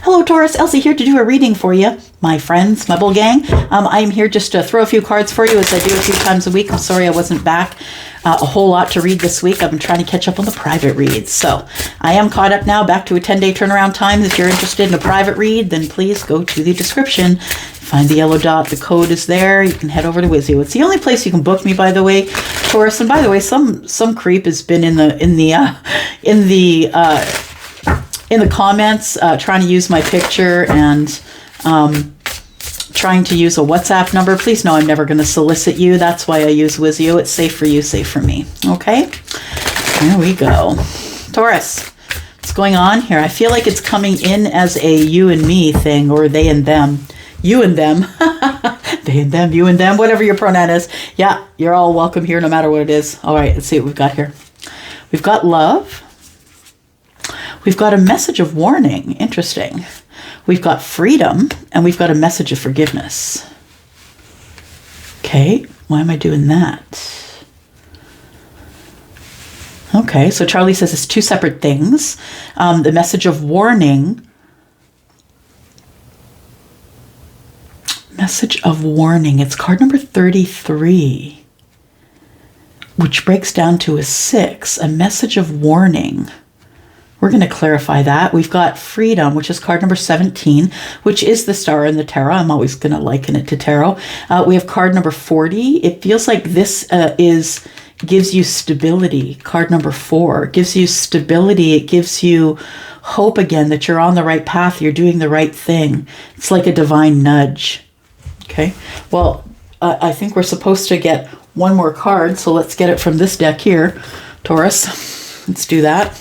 Hello, Taurus. Elsie here to do a reading for you, my friends, my bull gang. I'm here just to throw a few cards for you, as I do a few times a week. I'm sorry I wasn't back a whole lot to read this week. I've been trying to catch up on the private reads. So I am caught up now, back to a 10-day turnaround time. If you're interested in a private read, then please go to the description. Find the yellow dot. The code is there. You can head over to Wizio. It's the only place you can book me, by the way, Taurus. And by the way, some creep has been in the comments trying to use my picture and trying to use a WhatsApp number. Please know I'm never going to solicit you. That's why I use Wizio. It's safe for you, safe for me. Okay? There we go. Taurus, what's going on here? I feel like it's coming in as a you and me thing, or they and them. You and them. They and them, you and them, whatever your pronoun is. Yeah, you're all welcome here no matter what it is. All right, let's see what we've got here. We've got love. We've got a message of warning. Interesting. We've got freedom, and we've got a message of forgiveness. Okay, why am I doing that? Okay, so Charlie says it's two separate things. The message of warning. Message of warning. It's card number 33, which breaks down to a 6. A message of warning. We're going to clarify that. We've got freedom, which is card number 17, which is the star in the tarot. I'm always going to liken it to tarot. We have card number 40. It feels like this gives you stability. Card number 4 gives you stability. It gives you hope again that you're on the right path. You're doing the right thing. It's like a divine nudge. Okay. Well, I think we're supposed to get one more card. So let's get it from this deck here, Taurus. Let's do that.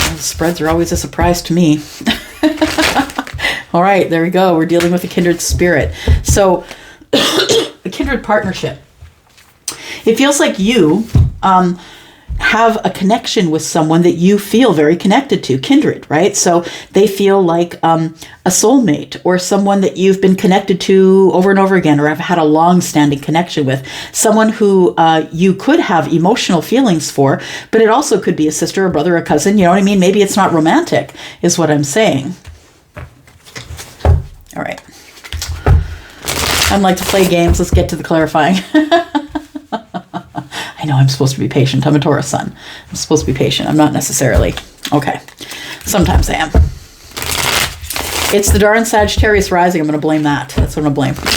The spreads are always a surprise to me. All right, there we go. We're dealing with a kindred spirit. So a kindred partnership. It feels like you have a connection with someone that you feel very connected to, kindred, right? So they feel like a soulmate, or someone that you've been connected to over and over again, or have had a long-standing connection with, someone who you could have emotional feelings for, but it also could be a sister, a brother, a cousin, you know what I mean? Maybe it's not romantic, is what I'm saying. All right. I like to play games. Let's get to the clarifying. I know I'm supposed to be patient. I'm a Taurus sun. I'm supposed to be patient. I'm not necessarily. Okay. Sometimes I am. It's the darn Sagittarius rising. I'm going to blame that. That's what I'm going to blame.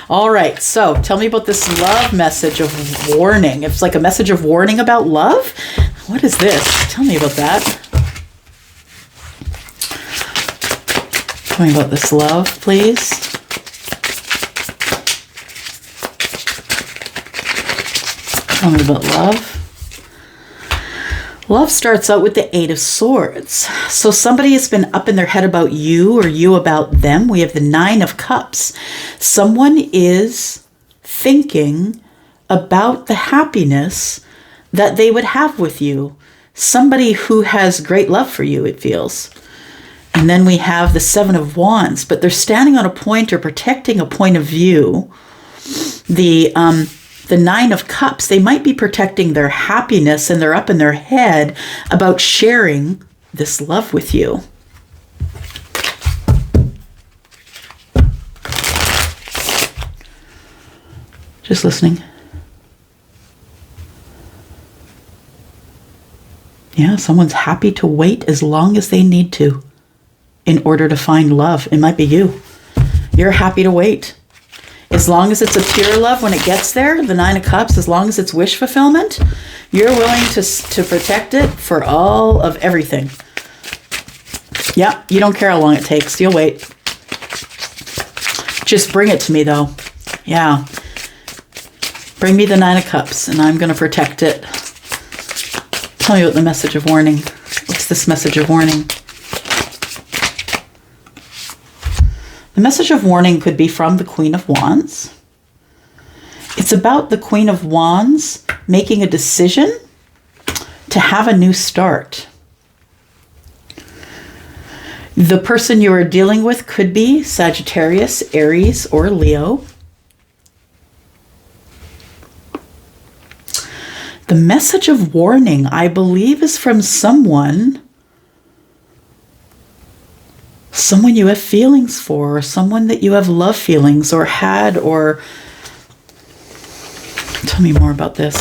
All right. So tell me about this love message of warning. It's like a message of warning about love. What is this? Tell me about that. Tell me about this love, please. Tell me about love. Love starts out with the 8 of Swords. So somebody has been up in their head about you, or you about them. We have the 9 of Cups. Someone is thinking about the happiness that they would have with you. Somebody who has great love for you, it feels. And then we have the 7 of Wands, but they're standing on a point or protecting a point of view. The 9 of Cups, they might be protecting their happiness, and they're up in their head about sharing this love with you. Just listening. Yeah, someone's happy to wait as long as they need to in order to find love. It might be you. You're happy to wait. As long as it's a pure love, when it gets there, the 9 of Cups, as long as it's wish fulfillment, you're willing to protect it for all of everything. Yeah, you don't care how long it takes. You'll wait. Just bring it to me, though. Yeah. Bring me the 9 of Cups, and I'm going to protect it. Tell me about the message of warning. What's this message of warning? The message of warning could be from the Queen of Wands. It's about the Queen of Wands making a decision to have a new start. The person you are dealing with could be Sagittarius, Aries, or Leo. The message of warning, I believe, is from someone someone you have feelings for, or someone that you have love feelings or had, or tell me more about this.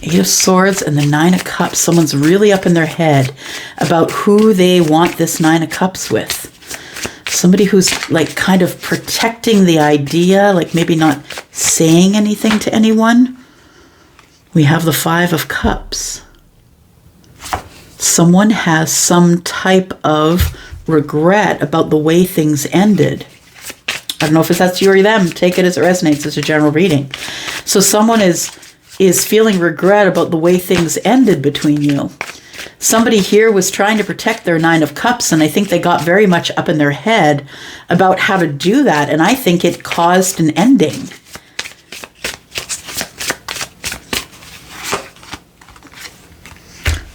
Eight of Swords and the Nine of Cups. Someone's really up in their head about who they want this Nine of Cups with. Somebody who's like kind of protecting the idea, like maybe not saying anything to anyone. We have the Five of Cups. Someone has some type of regret about the way things ended. I don't know if that's you or them. Take it as it resonates. It's a general reading. So someone is feeling regret about the way things ended between you. Somebody here was trying to protect their Nine of Cups, and I think they got very much up in their head about how to do that, and I think it caused an ending.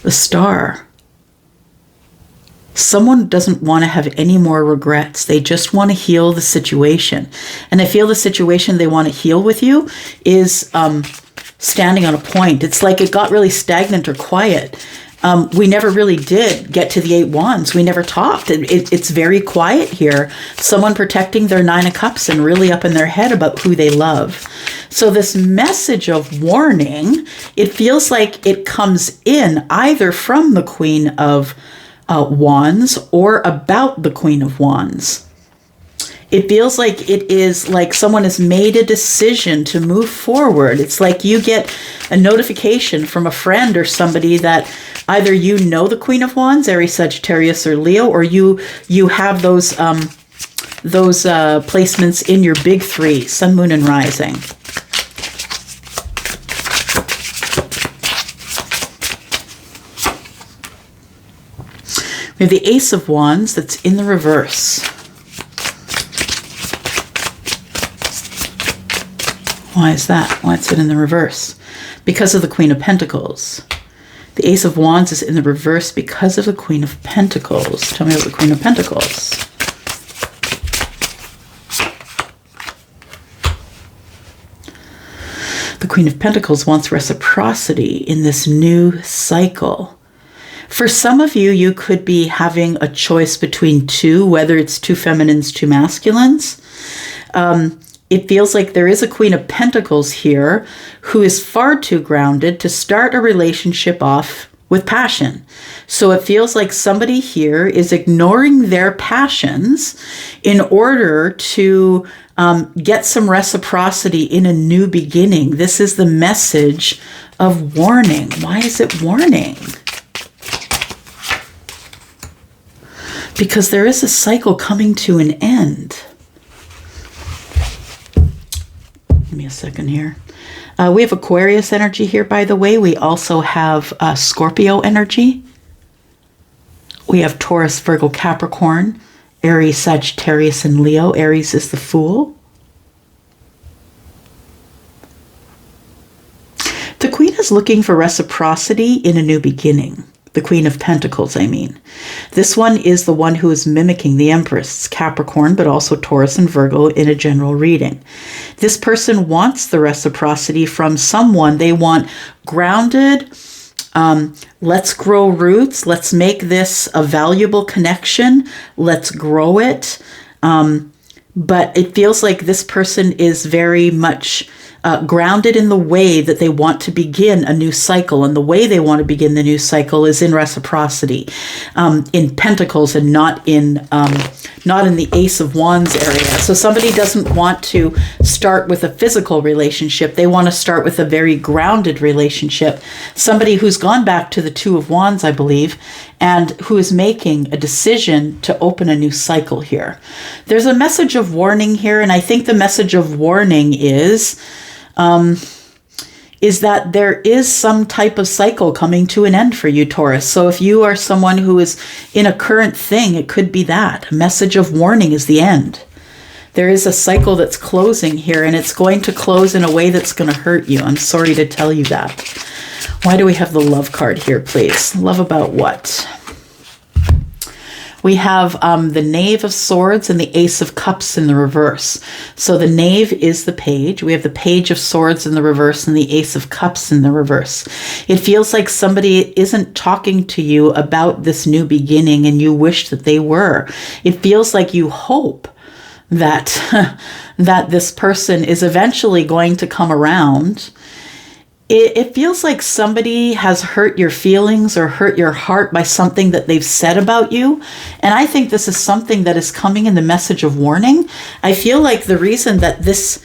The Star. Someone doesn't want to have any more regrets. They just want to heal the situation. And I feel the situation they want to heal with you is standing on a point. It's like it got really stagnant or quiet. We never really did get to the Eight Wands. We never talked. It's very quiet here. Someone protecting their Nine of Cups and really up in their head about who they love. So this message of warning, it feels like it comes in either from the Queen of Wands or about the Queen of Wands. It feels like it is like someone has made a decision to move forward. It's like you get a notification from a friend or somebody that either you know the Queen of Wands, Aries, Sagittarius, or Leo, or you have those placements in your big three, Sun, Moon, and Rising. We have the Ace of Wands that's in the reverse. Why is that? Why is it in the reverse? Because of the Queen of Pentacles. The Ace of Wands is in the reverse because of the Queen of Pentacles. Tell me about the Queen of Pentacles. The Queen of Pentacles wants reciprocity in this new cycle. For some of you, you could be having a choice between two, whether it's two feminines, two masculines. It feels like there is a Queen of Pentacles here who is far too grounded to start a relationship off with passion. So it feels like somebody here is ignoring their passions in order to get some reciprocity in a new beginning. This is the message of warning. Why is it warning? Because there is a cycle coming to an end. Give me a second here. We have Aquarius energy here, by the way. We also have Scorpio energy. We have Taurus, Virgo, Capricorn, Aries, Sagittarius, and Leo. Aries is the Fool. The Queen is looking for reciprocity in a new beginning. The Queen of Pentacles, I mean. This one is the one who is mimicking the Empress. It's Capricorn, but also Taurus and Virgo in a general reading. This person wants the reciprocity from someone. They want grounded, let's grow roots. Let's make this a valuable connection. Let's grow it. But it feels like this person is very much grounded in the way that they want to begin a new cycle. And the way they want to begin the new cycle is in reciprocity, in Pentacles, and not in the Ace of Wands area. So somebody doesn't want to start with a physical relationship. They want to start with a very grounded relationship. Somebody who's gone back to the Two of Wands, I believe, and who is making a decision to open a new cycle here. There's a message of warning here, and I think the message of warning is that there is some type of cycle coming to an end for you, Taurus. So if you are someone who is in a current thing, it could be that. A message of warning is the end. There is a cycle that's closing here, and it's going to close in a way that's going to hurt you. I'm sorry to tell you that. Why do we have the Love card here, please? Love about what? We have the Knave of Swords and the Ace of Cups in the reverse. So the Knave is the Page. We have the Page of Swords in the reverse and the Ace of Cups in the reverse. It feels like somebody isn't talking to you about this new beginning and you wish that they were. It feels like you hope that that this person is eventually going to come around. It feels like somebody has hurt your feelings or hurt your heart by something that they've said about you. And I think this is something that is coming in the message of warning. I feel like the reason that this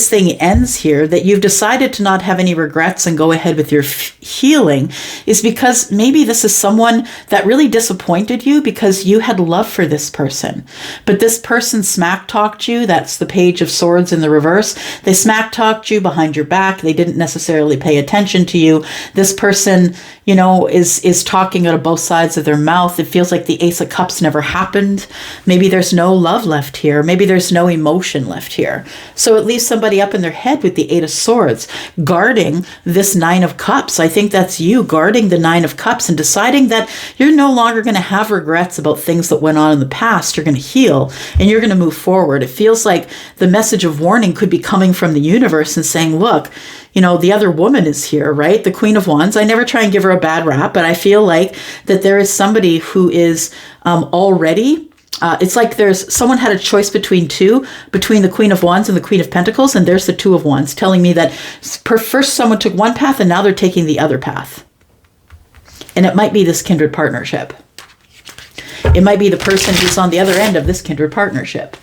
thing ends here, that you've decided to not have any regrets and go ahead with your healing, is because maybe this is someone that really disappointed you because you had love for this person. But this person smack talked you. That's the Page of Swords in the reverse. They smack talked you behind your back. They didn't necessarily pay attention to you. This person, you know, is talking out of both sides of their mouth. It feels like the Ace of Cups never happened. Maybe there's no love left here. Maybe there's no emotion left here. So it leaves somebody up in their head with the Eight of Swords, guarding this Nine of Cups. I think that's you guarding the Nine of Cups and deciding that you're no longer going to have regrets about things that went on in the past. You're going to heal and you're going to move forward. It feels like the message of warning could be coming from the universe and saying, look, you know, the other woman is here, right? The Queen of Wands. I never try and give her a bad rap, but I feel like that there is somebody who is already, it's like there's someone had a choice between the Queen of Wands and the Queen of Pentacles, and there's the Two of Wands telling me that first someone took one path and now they're taking the other path. And it might be this kindred partnership. It might be the person who's on the other end of this kindred partnership.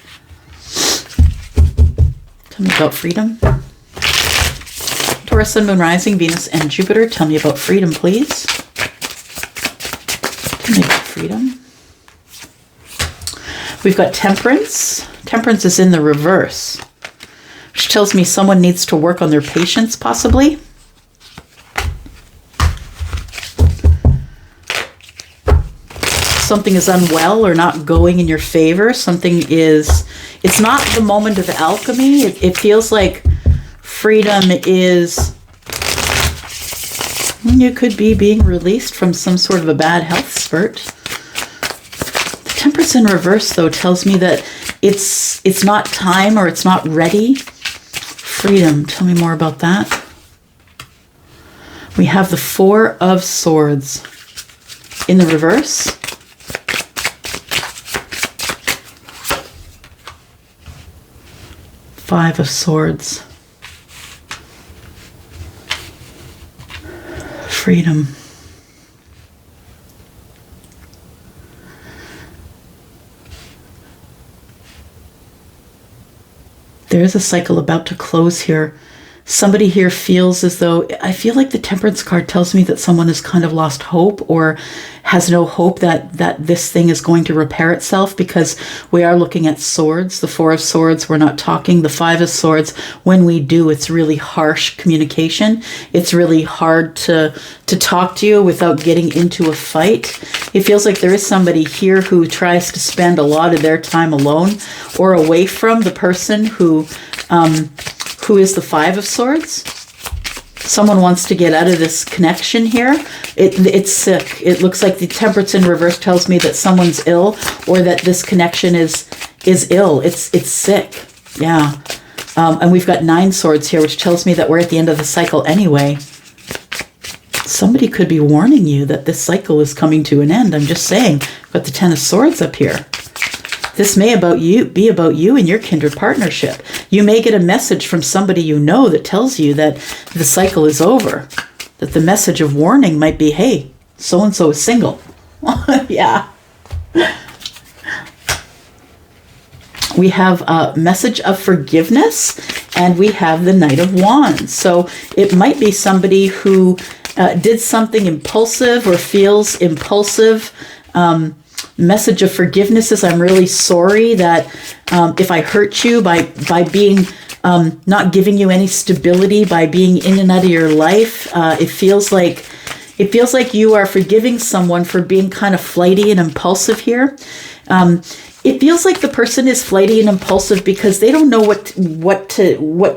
Tell me about freedom. Taurus, Sun, Moon, Rising, Venus, and Jupiter. Tell me about freedom, please. Tell me about freedom. We've got Temperance. Temperance is in the reverse, which tells me someone needs to work on their patience, possibly. Something is unwell or not going in your favor. It's not the moment of alchemy. It feels like freedom is, you could be being released from some sort of a bad health spurt. The Temperance in reverse, though, tells me that it's not time or it's not ready. Freedom, tell me more about that. We have the Four of Swords in the reverse. Five of Swords. Freedom. There is a cycle about to close here. Somebody here feels as though, I feel like the Temperance card tells me that someone has kind of lost hope or has no hope that this thing is going to repair itself, because we are looking at swords. The Four of Swords, we're not talking. The Five of Swords, when we do, it's really harsh communication. It's really hard to talk to you without getting into a fight. It feels like there is somebody here who tries to spend a lot of their time alone or away from the person who is the Five of Swords. Someone wants to get out of this connection here. It's sick. It looks like the Temperance in reverse tells me that someone's ill or that this connection is ill. It's sick. Yeah. And we've got Nine Swords here, which tells me that we're at the end of the cycle anyway. Somebody could be warning you that this cycle is coming to an end. I'm just saying. We've got the Ten of Swords up here. This may be about you and your kindred partnership. You may get a message from somebody you know that tells you that the cycle is over. That the message of warning might be, hey, so-and-so is single. Yeah. We have a message of forgiveness, and we have the Knight of Wands. So it might be somebody who did something impulsive or feels impulsive. Message of forgiveness is, I'm really sorry that if I hurt you by being not giving you any stability, by being in and out of your life. It feels like you are forgiving someone for being kind of flighty and impulsive here. It feels like the person is flighty and impulsive because they don't know what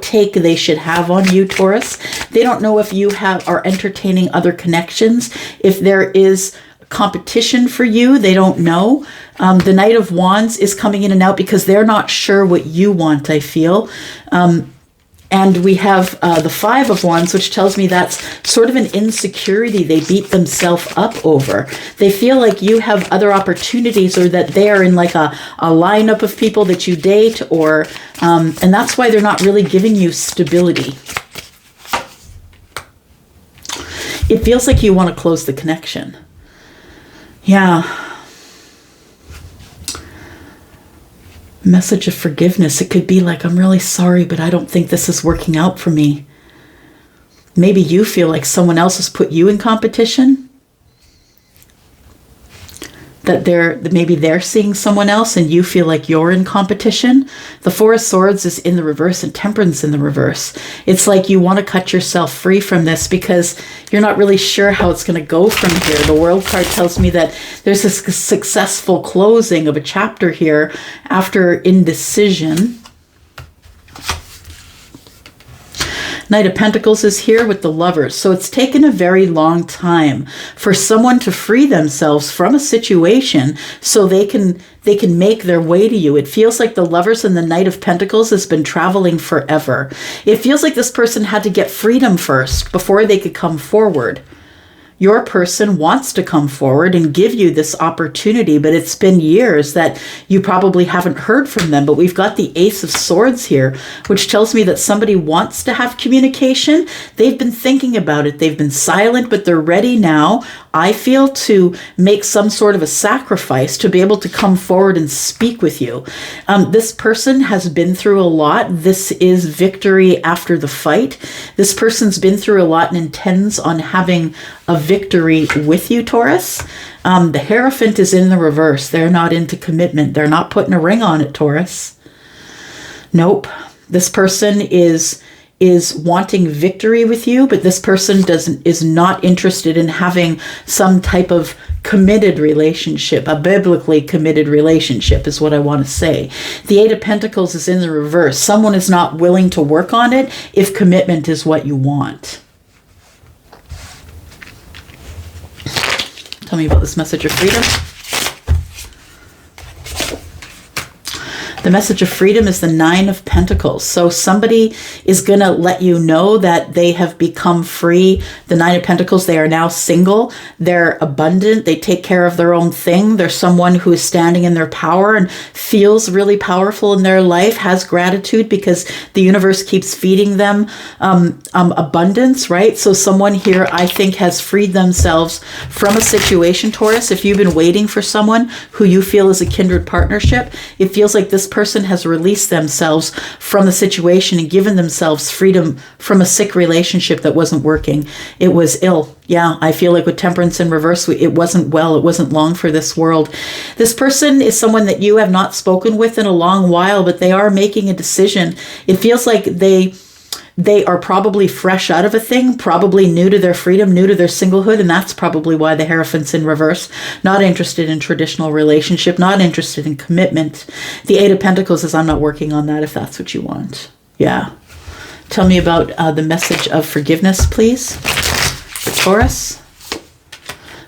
take they should have on you, Taurus. They don't know if you are entertaining other connections, if there is competition for you. They don't know. The Knight of Wands is coming in and out because they're not sure what you want, I feel. And we have the Five of Wands, which tells me that's sort of an insecurity they beat themselves up over. They feel like you have other opportunities, or that they are in like a lineup of people that you date, or and that's why they're not really giving you stability. It feels like you want to close the connection. Yeah. Message of forgiveness. It could be like, I'm really sorry, but I don't think this is working out for me. Maybe you feel like someone else has put you in competition. That maybe they're seeing someone else and you feel like you're in competition. The Four of Swords is in the reverse and Temperance in the reverse. It's like you want to cut yourself free from this because you're not really sure how it's going to go from here. The World card tells me that there's a successful closing of a chapter here after indecision. Knight of Pentacles is here with the Lovers. So it's taken a very long time for someone to free themselves from a situation so they can make their way to you. It feels like the Lovers and the Knight of Pentacles has been traveling forever. It feels like this person had to get freedom first before they could come forward. Your person wants to come forward and give you this opportunity, but it's been years that you probably haven't heard from them. But we've got the Ace of Swords here, which tells me that somebody wants to have communication. They've been thinking about it. They've been silent, but they're ready now, I feel, to make some sort of a sacrifice to be able to come forward and speak with you. This person has been through a lot. This is victory after the fight. This person's been through a lot and intends on having a victory with you, Taurus. The Hierophant is in the reverse. They're not into commitment. They're not putting a ring on it, Taurus. Nope. This person is wanting victory with you, but this person is not interested in having some type of committed relationship. A biblically committed relationship is what I want to say. The Eight of Pentacles is in the reverse. Someone is not willing to work on it if commitment is what you want. Tell me about this message of freedom. The message of freedom is the Nine of Pentacles. So somebody is going to let you know that they have become free. The Nine of Pentacles, they are now single. They're abundant. They take care of their own thing. They're someone who is standing in their power and feels really powerful in their life, has gratitude because the universe keeps feeding them abundance, right? So someone here, I think, has freed themselves from a situation, Taurus. If you've been waiting for someone who you feel is a kindred partnership, it feels like this person has released themselves from the situation and given themselves freedom from a sick relationship that wasn't working. It was ill. Yeah, I feel like with Temperance in reverse, it wasn't well. It wasn't long for this world. This person is someone that you have not spoken with in a long while, but they are making a decision. It feels like they are probably fresh out of a thing, probably new to their freedom, new to their singlehood, and that's probably why the Hierophant's in reverse. Not interested in traditional relationship, not interested in commitment. The Eight of Pentacles is, I'm not working on that if that's what you want. Yeah. Tell me about the message of forgiveness, please, for Taurus.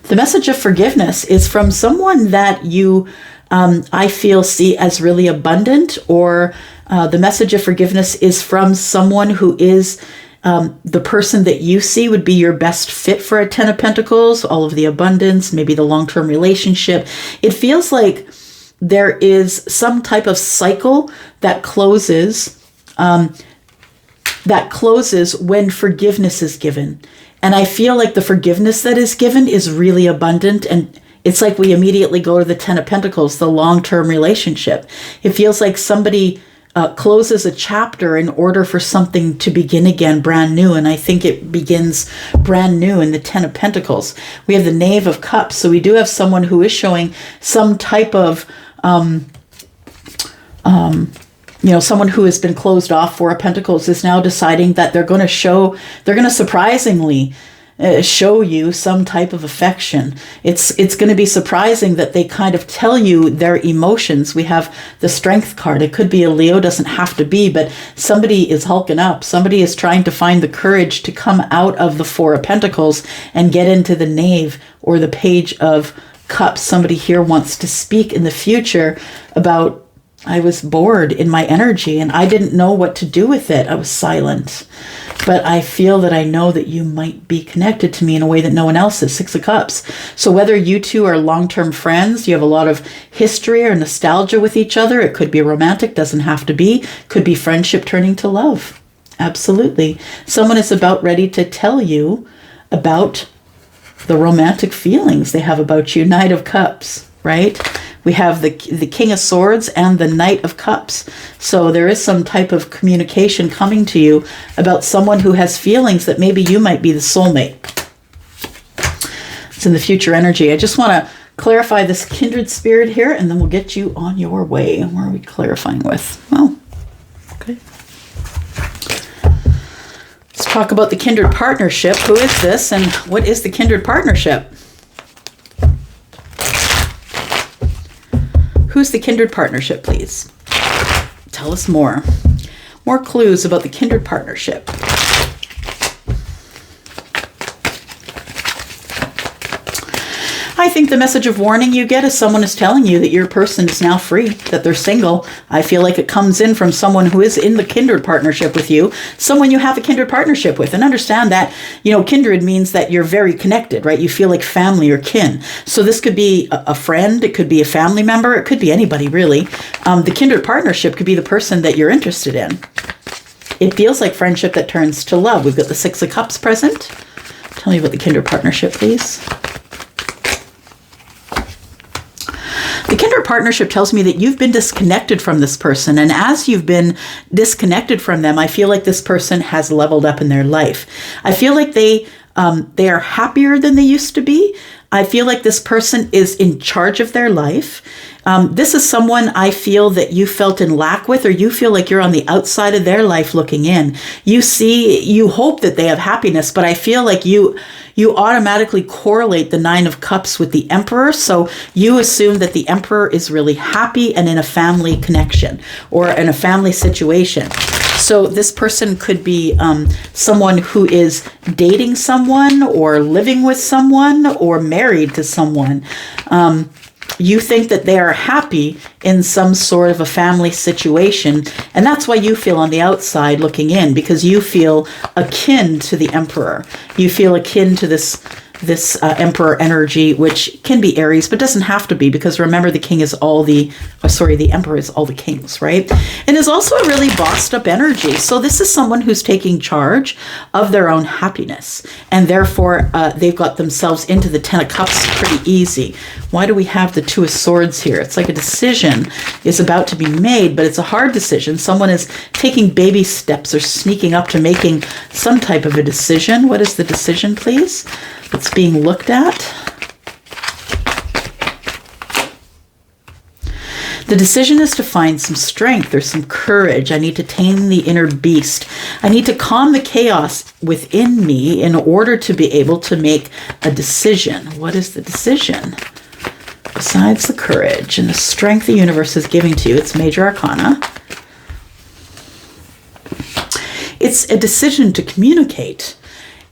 The message of forgiveness is from someone that you, I feel, see as really abundant, or the message of forgiveness is from someone who is the person that you see would be your best fit for a Ten of Pentacles, all of the abundance, maybe the long-term relationship. It feels like there is some type of cycle that closes when forgiveness is given. And I feel like the forgiveness that is given is really abundant, and it's like we immediately go to the Ten of Pentacles, the long-term relationship. It feels like somebody closes a chapter in order for something to begin again brand new. And I think it begins brand new in the Ten of Pentacles. We have the Knave of Cups. So we do have someone who is showing some type of, someone who has been closed off. Four of Pentacles is now deciding that they're going to surprisingly show you some type of affection. It's going to be surprising that they kind of tell you their emotions. We have the Strength card. It could be a Leo, doesn't have to be, but somebody is hulking up. Somebody is trying to find the courage to come out of the Four of Pentacles and get into the Knave or the Page of Cups. Somebody here wants to speak in the future about, I was bored in my energy and I didn't know what to do with it. I was silent. But I feel that I know that you might be connected to me in a way that no one else is. Six of Cups. So whether you two are long-term friends, you have a lot of history or nostalgia with each other, it could be romantic, doesn't have to be. Could be friendship turning to love. Absolutely. Someone is about ready to tell you about the romantic feelings they have about you. Knight of Cups, right? We have the King of Swords and the Knight of Cups. So there is some type of communication coming to you about someone who has feelings that maybe you might be the soulmate. It's in the future energy. I just want to clarify this kindred spirit here, and then we'll get you on your way. Where are we clarifying with? Well, okay. Let's talk about the kindred partnership. Who is this, and what is the kindred partnership? Who's the kindred partnership, please? Tell us more. More clues about the kindred partnership. I think the message of warning you get is someone is telling you that your person is now free, that they're single. I feel like it comes in from someone who is in the kindred partnership with you, someone you have a kindred partnership with. And understand that, kindred means that you're very connected, right? You feel like family or kin. So this could be a friend, it could be a family member, it could be anybody really. The kindred partnership could be the person that you're interested in. It feels like friendship that turns to love. We've got the Six of Cups present. Tell me about the kindred partnership, please. The kindred partnership tells me that you've been disconnected from this person. And as you've been disconnected from them, I feel like this person has leveled up in their life. I feel like they are happier than they used to be. I feel like this person is in charge of their life. This is someone I feel that you felt in lack with, or you feel like you're on the outside of their life looking in. You hope that they have happiness, but I feel like you automatically correlate the Nine of Cups with the Emperor. So you assume that the Emperor is really happy and in a family connection or in a family situation. So this person could be someone who is dating someone or living with someone or married to someone. You think that they are happy in some sort of a family situation. And that's why you feel on the outside looking in, because you feel akin to the Emperor. You feel akin to this Emperor energy, which can be Aries, but doesn't have to be, because remember, the Emperor is all the kings, right? And is also a really bossed up energy. So this is someone who's taking charge of their own happiness, and therefore they've got themselves into the Ten of Cups pretty easy. Why do we have the Two of Swords here? It's like a decision is about to be made, but it's a hard decision. Someone is taking baby steps or sneaking up to making some type of a decision. What is the decision, please? It's being looked at. The decision is to find some strength or some courage. I need to tame the inner beast. I need to calm the chaos within me in order to be able to make a decision. What is the decision? Besides the courage and the strength the universe is giving to you, it's Major Arcana. It's a decision to communicate.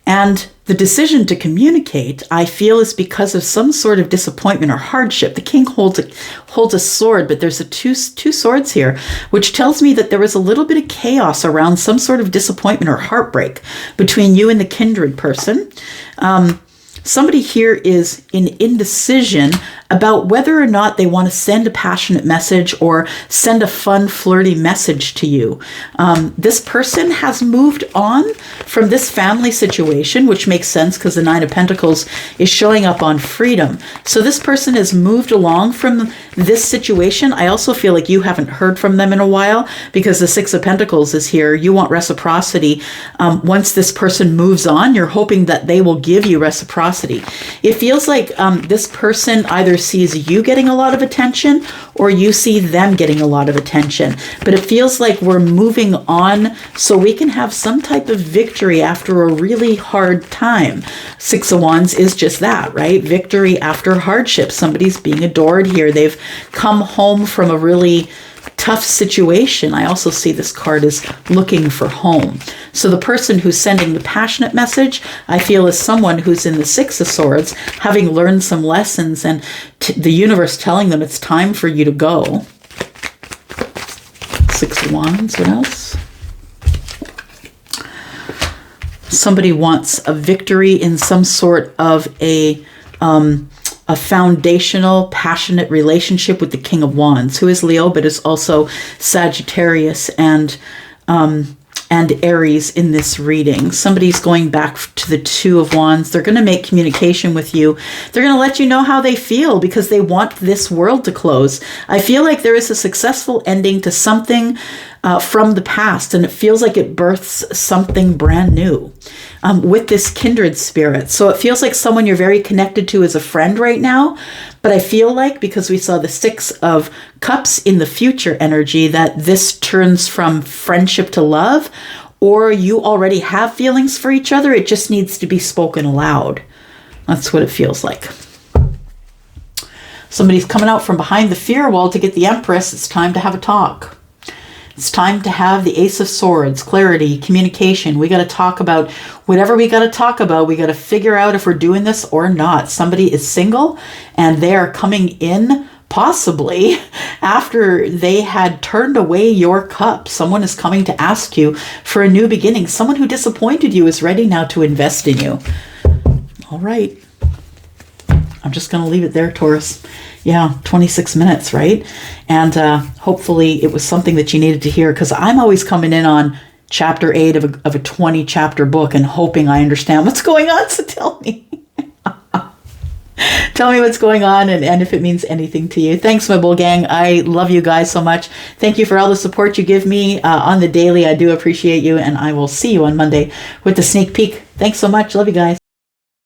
And the decision to communicate, I feel, is because of some sort of disappointment or hardship. The king holds a sword, but there's two swords here, which tells me that there was a little bit of chaos around some sort of disappointment or heartbreak between you and the kindred person. Somebody here is in indecision about whether or not they want to send a passionate message or send a fun, flirty message to you. This person has moved on from this family situation, which makes sense because the Nine of Pentacles is showing up on freedom. So this person has moved along from this situation. I also feel like you haven't heard from them in a while because the Six of Pentacles is here. You want reciprocity. Once this person moves on, you're hoping that they will give you reciprocity. It feels like this person either sees you getting a lot of attention or you see them getting a lot of attention. But it feels like we're moving on so we can have some type of victory after a really hard time. Six of Wands is just that, right? Victory after hardship. Somebody's being adored here. They've come home from a really tough situation. I also see this card as looking for home. So the person who's sending the passionate message, I feel, is someone who's in the Six of Swords, having learned some lessons, and the universe telling them it's time for you to go. Six of Wands, what else? Somebody wants a victory in some sort of a foundational, passionate relationship with the King of Wands, who is Leo, but is also Sagittarius and Aries in this reading. Somebody's going back to the Two of Wands. They're going to make communication with you. They're going to let you know how they feel because they want this world to close. I feel like there is a successful ending to something from the past, and it feels like it births something brand new with this kindred spirit. So it feels like someone you're very connected to as a friend right now. But I feel like, because we saw the Six of Cups in the future energy, that this turns from friendship to love, or you already have feelings for each other. It just needs to be spoken aloud. That's what it feels like. Somebody's coming out from behind the fear wall to get the Empress. It's time to have a talk. It's time to have the Ace of Swords, clarity, communication. We got to talk about whatever we got to talk about. We got to figure out if we're doing this or not. Somebody is single and they are coming in possibly after they had turned away your cup. Someone is coming to ask you for a new beginning. Someone who disappointed you is ready now to invest in you. All right. I'm just going to leave it there, Taurus. Yeah, 26 minutes, right? And hopefully it was something that you needed to hear, because I'm always coming in on chapter 8 of a 20 chapter book and hoping I understand what's going on. So tell me. Tell me what's going on and if it means anything to you. Thanks, my bull gang. I love you guys so much. Thank you for all the support you give me on the daily. I do appreciate you, and I will see you on Monday with the sneak peek. Thanks so much. Love you guys.